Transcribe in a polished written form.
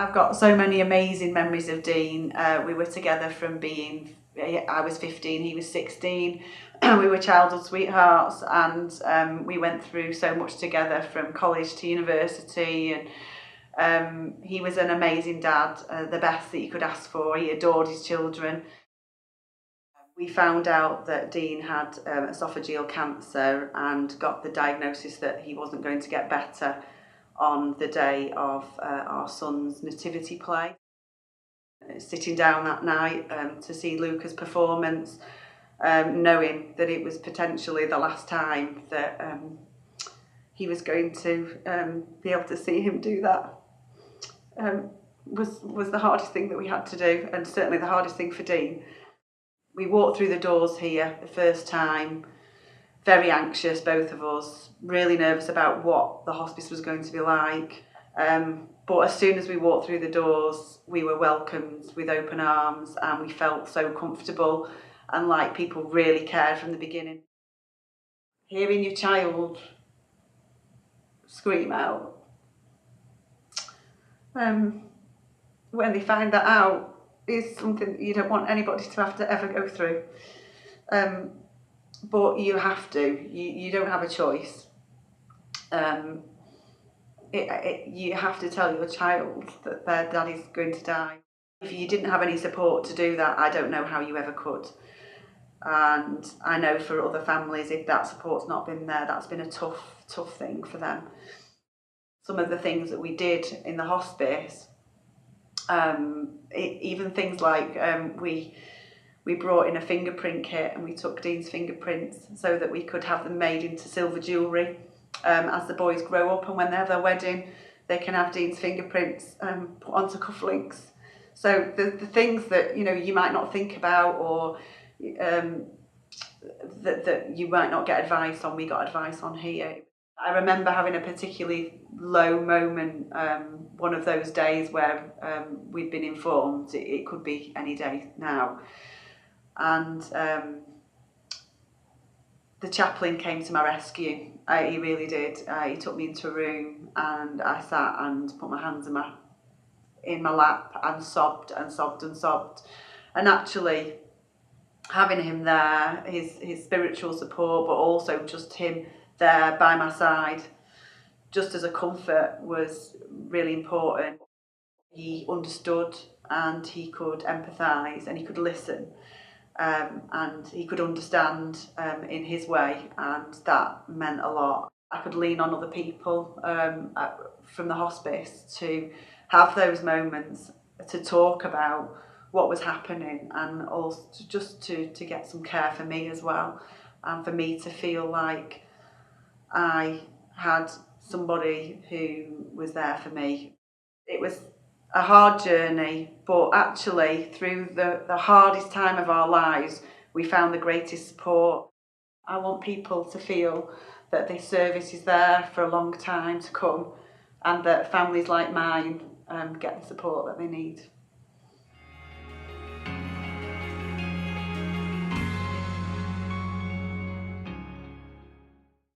I've got so many amazing memories of Dean. We were together from I was 15, he was 16. We were childhood sweethearts, and we went through so much together from college to university. And he was an amazing dad, the best that you could ask for. He adored his children. We found out that Dean had esophageal cancer and got the diagnosis that he wasn't going to get better on the day of our son's nativity play. Sitting down that night to see Luca's performance, knowing that it was potentially the last time that he was going to be able to see him do that, was the hardest thing that we had to do, and certainly the hardest thing for Dean. We walked through the doors here the first time, very anxious, both of us, really nervous about what the hospice was going to be like. But as soon as we walked through the doors, we were welcomed with open arms, and we felt so comfortable and like people really cared from the beginning. Hearing your child scream out when they find that out is something you don't want anybody to have to ever go through. But you have to. You don't have a choice. You have to tell your child that their daddy's going to die. If you didn't have any support to do that, I don't know how you ever could. And I know for other families, if that support's not been there, that's been a tough thing for them. Some of the things that we did in the hospice, even things like we brought in a fingerprint kit, and we took Dean's fingerprints so that we could have them made into silver jewellery. As the boys grow up and when they have their wedding, they can have Dean's fingerprints put onto cufflinks. So the things that you might not think about, or that you might not get advice on, we got advice on here. I remember having a particularly low moment one of those days where we'd been informed it could be any day now. And the chaplain came to my rescue. He really did. He took me into a room, and I sat and put my hands in my lap and sobbed and sobbed and sobbed. And actually, having him there, his spiritual support, but also just him there by my side, just as a comfort, was really important. He understood, and he could empathise, and he could listen. And he could understand in his way, and that meant a lot. I could lean on other people from the hospice to have those moments to talk about what was happening, and also just to get some care for me as well, and for me to feel like I had somebody who was there for me. It was a hard journey, but actually through the hardest time of our lives, we found the greatest support. I want people to feel that this service is there for a long time to come, and that families like mine get the support that they need.